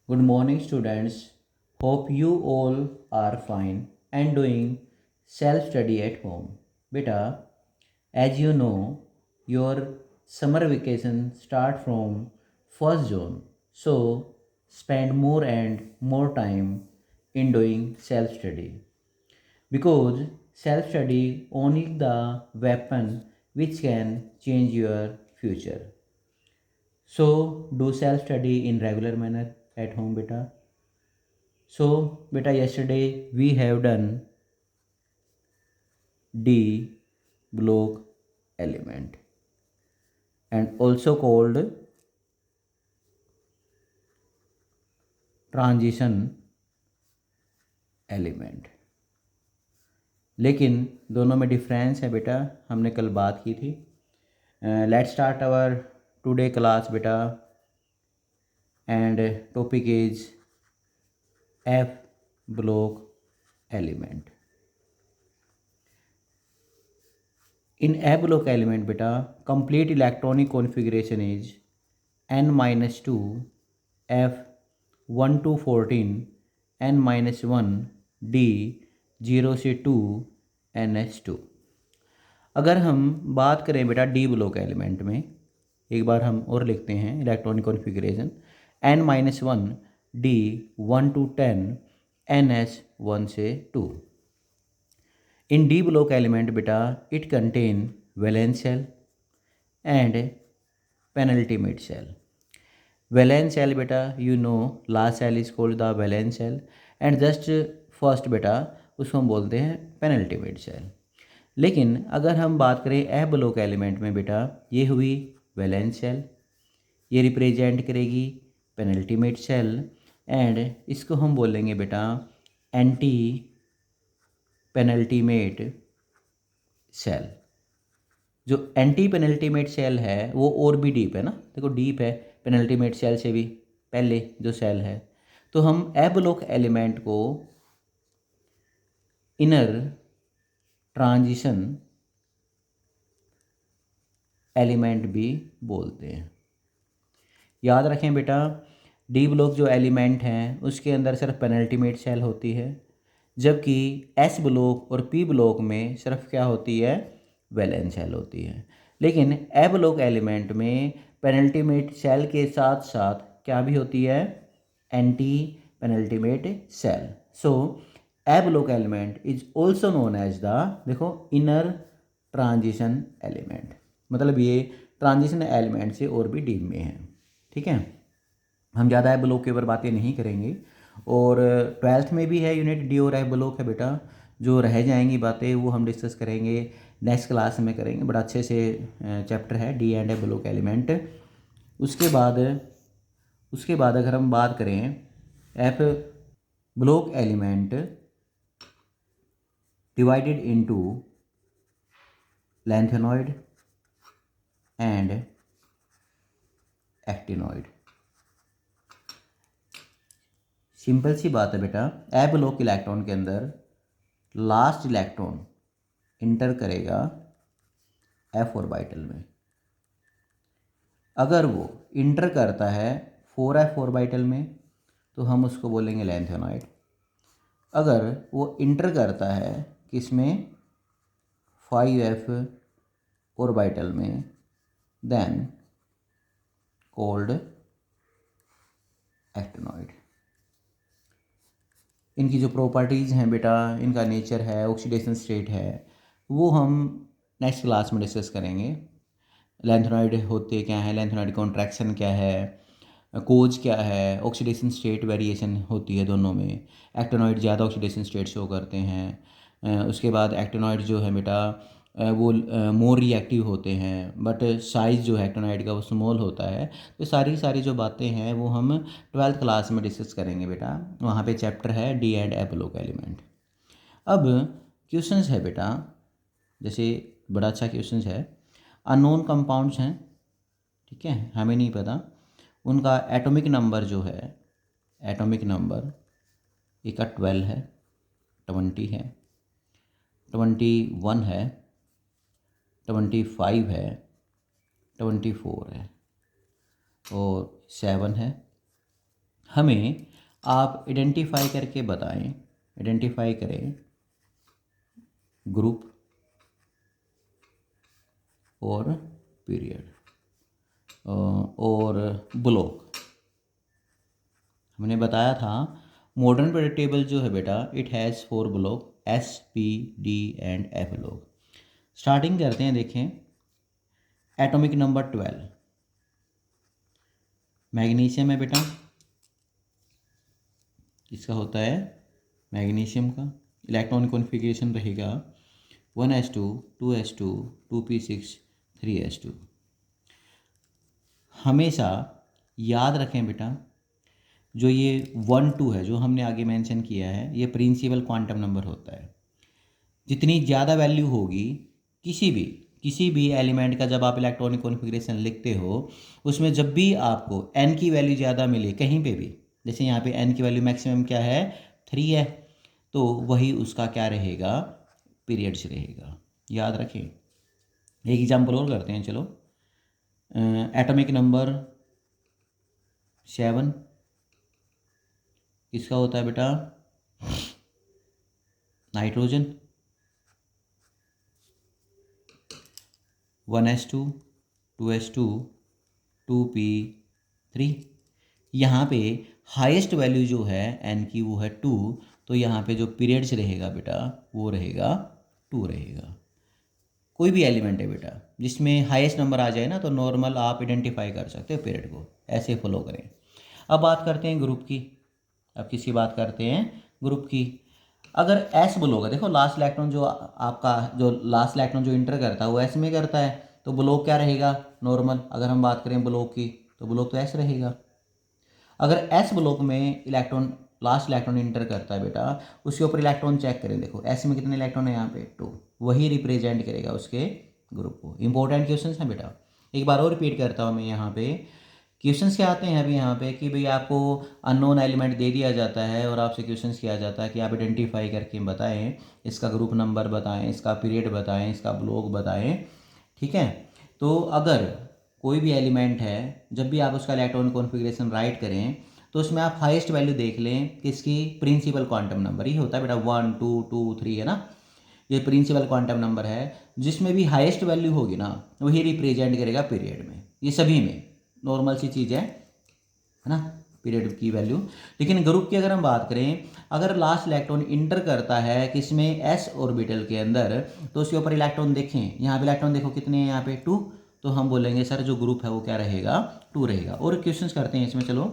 Good morning, students. Hope you all are fine and doing self study at home. Beta, as you know, your summer vacation start from 1st June. So, spend more and more time in doing self study because self study only the weapon which can change your future. So, do self study in regular manner at home, beta. So, beta, yesterday we have done D block element and also called transition element. लेकिन दोनों में difference है बेटा, हमने कल बात की थी। Let's start our today class बेटा, and topic is F block element. In A block element beta, complete electronic configuration is n minus 2 f 1 to 14 n minus 1 d 0 से 2 ns2। अगर हम बात करें बेटा डी ब्लॉक एलिमेंट में, एक बार हम और लिखते हैं electronic configuration n minus 1 d 1 to 10 ns 1 से 2। In D block element beta, it contain valence cell and penultimate cell. Valence cell beta, you know last cell is called the valence cell and just first beta उसको हम बोलते हैं penultimate cell। लेकिन अगर हम बात करें ए ब्लॉक एलिमेंट में बेटा, ये हुई वैलेंस सेल, ये रिप्रेजेंट करेगी पेनल्टीमेट सेल एंड इसको हम बोलेंगे बेटा एंटी पेनल्टीमेट सेल। जो एंटी पेनल्टीमेट सेल है वो और भी डीप है ना, देखो डीप है पेनल्टीमेट सेल से भी पहले जो सेल है। तो हम ए ब्लॉक एलिमेंट को इनर ट्रांजिशन एलिमेंट भी बोलते हैं। याद रखें बेटा, डी ब्लॉक जो एलिमेंट हैं उसके अंदर सिर्फ पेनल्टीमेट सेल होती है, जबकि एस ब्लॉक और पी ब्लॉक में सिर्फ क्या होती है, वैलेंस सेल होती है। लेकिन ए ब्लॉक एलिमेंट में पेनल्टीमेट सेल के साथ साथ क्या भी होती है, anti penultimate cell. So f block element is also known as the, देखो, इनर ट्रांजिशन एलिमेंट। मतलब ये ट्रांजिशन एलिमेंट से और भी डीप में है। ठीक है, हम ज़्यादा ए ब्लॉक के ऊपर बातें नहीं करेंगे और ट्वेल्थ में भी है यूनिट डी और ए ब्लॉक है बेटा, जो रह जाएंगी बातें वो हम डिस्कस करेंगे नेक्स्ट क्लास में करेंगे। बड़ा अच्छे से चैप्टर है D and A block element. उसके बाद अगर हम बात करें F block element divided into lanthanoid and actinoid. Simple सी बात है बेटा, ए ब्लॉक इलेक्ट्रॉन के अंदर लास्ट इलेक्ट्रॉन इंटर करेगा एफ ऑर्बिटल में। अगर वो इंटर करता है 4f ऑर्बिटल में तो हम उसको बोलेंगे लैंथेनॉइड। अगर वो इंटर करता है किसमें, 5f ऑर्बिटल में, देन कॉल्ड एक्टिनॉइड। इनकी जो प्रॉपर्टीज़ हैं बेटा, इनका नेचर है, ऑक्सीडेशन स्टेट है, वो हम नेक्स्ट क्लास में डिस्कस करेंगे। लैंथेनॉइड होते क्या हैं, लैंथेनॉइड कॉन्ट्रैक्शन क्या है, कोज क्या है, ऑक्सीडेशन स्टेट वेरिएशन होती है दोनों में। एक्टिनॉइड ज़्यादा ऑक्सीडेशन स्टेट शो करते हैं। उसके बाद एक्टिनॉइड जो है बेटा वो मोर रिएक्टिव होते हैं, बट साइज़ जो है एक्टिनॉइड का वो स्मॉल होता है। तो सारी जो बातें हैं वो हम ट्वेल्थ क्लास में डिस्कस करेंगे बेटा, वहाँ पे चैप्टर है D and A block element. अब क्वेश्चंस है बेटा, जैसे बड़ा अच्छा क्वेश्चंस है, अननोन कंपाउंड्स हैं, ठीक है, हमें नहीं पता उनका एटॉमिक नंबर जो है, एटॉमिक नंबर एक का 12 है, 20 है, 21 है, 25 है, 24 है और 7 है। हमें आप आइडेंटिफाई करके बताएं, आइडेंटिफाई करें ग्रुप और पीरियड और ब्लॉक। हमने बताया था मॉडर्न पीरियड टेबल जो है बेटा it has 4 block S, P, D and F block. Starting करते हैं, देखें एटॉमिक नंबर 12 मैग्नीशियम है बेटा, इसका होता है मैग्नीशियम का इलेक्ट्रॉनिक कॉन्फ़िगरेशन रहेगा 1s2 2s2 2p6 3s2। हमेशा याद रखें बेटा जो ये 1 2 है जो हमने आगे मेंशन किया है ये प्रिंसिपल क्वांटम नंबर होता है। जितनी ज़्यादा वैल्यू होगी किसी भी एलिमेंट का जब आप इलेक्ट्रॉनिक कॉन्फ़िगरेशन लिखते हो उसमें जब भी आपको n की वैल्यू ज़्यादा मिले कहीं पे भी, जैसे यहाँ पे n की वैल्यू मैक्सिमम क्या है 3 है, तो वही उसका क्या रहेगा पीरियड्स रहेगा। याद रखें। एक एग्जांपल और करते हैं, चलो एटॉमिक नंबर 7 किसका होता है बेटा नाइट्रोजन। 1s2 2s2 2p3। यहाँ पे हाईएस्ट वैल्यू जो है n की वो है 2, तो यहाँ पे जो पीरियड्स रहेगा बेटा वो रहेगा 2 रहेगा। कोई भी एलिमेंट है बेटा जिसमें हाईएस्ट नंबर आ जाए ना तो नॉर्मल आप आइडेंटिफाई कर सकते हो पीरियड को, ऐसे फॉलो करें। अब बात करते हैं ग्रुप की। अब किसकी बात करते हैं ग्रुप की। अगर S ब्लॉक है, देखो लास्ट इलेक्ट्रॉन जो आपका जो लास्ट इलेक्ट्रॉन जो इंटर करता है वो S में करता है, तो ब्लॉक क्या रहेगा नॉर्मल। अगर हम बात करें ब्लॉक की तो ब्लॉक तो S रहेगा। अगर S ब्लॉक में इलेक्ट्रॉन लास्ट इलेक्ट्रॉन इंटर करता है बेटा उसके ऊपर इलेक्ट्रॉन चेक करें, देखो S में कितने इलेक्ट्रॉन है यहाँ पे 2, वही रिप्रेजेंट करेगा उसके ग्रुप को। इंपॉर्टेंट क्वेश्चन है बेटा, एक बार और रिपीट करता हूँ मैं। यहाँ पे क्वेश्चंस क्या आते हैं अभी यहाँ पे कि भाई आपको अननोन एलिमेंट दे दिया जाता है और आपसे क्वेश्चंस किया जाता है कि आप आइडेंटिफाई करके बताएं, इसका ग्रुप नंबर बताएं, इसका पीरियड बताएं, इसका ब्लॉक बताएं। ठीक है, तो अगर कोई भी एलिमेंट है जब भी आप उसका इलेक्ट्रॉनिक कॉन्फ़िगरेशन राइट करें तो उसमें आप हाईएस्ट वैल्यू देख लें किसकी प्रिंसिपल क्वांटम नंबर। ये होता है बेटा 1 2 2 3 है ना, ये प्रिंसिपल क्वांटम नंबर है। जिसमें भी हाईएस्ट वैल्यू होगी ना वही रिप्रेजेंट करेगा पीरियड में। ये सभी में नॉर्मल सी चीज़ है ना पीरियड की वैल्यू। लेकिन ग्रुप की अगर हम बात करें, अगर लास्ट इलेक्ट्रॉन इंटर करता है किसमें S ऑर्बिटल के अंदर, तो उसके ऊपर इलेक्ट्रॉन देखें, यहाँ पे इलेक्ट्रॉन देखो कितने हैं यहाँ पे 2, तो हम बोलेंगे सर जो ग्रुप है वो क्या रहेगा 2 रहेगा। और क्वेश्चंस करते हैं इसमें, चलो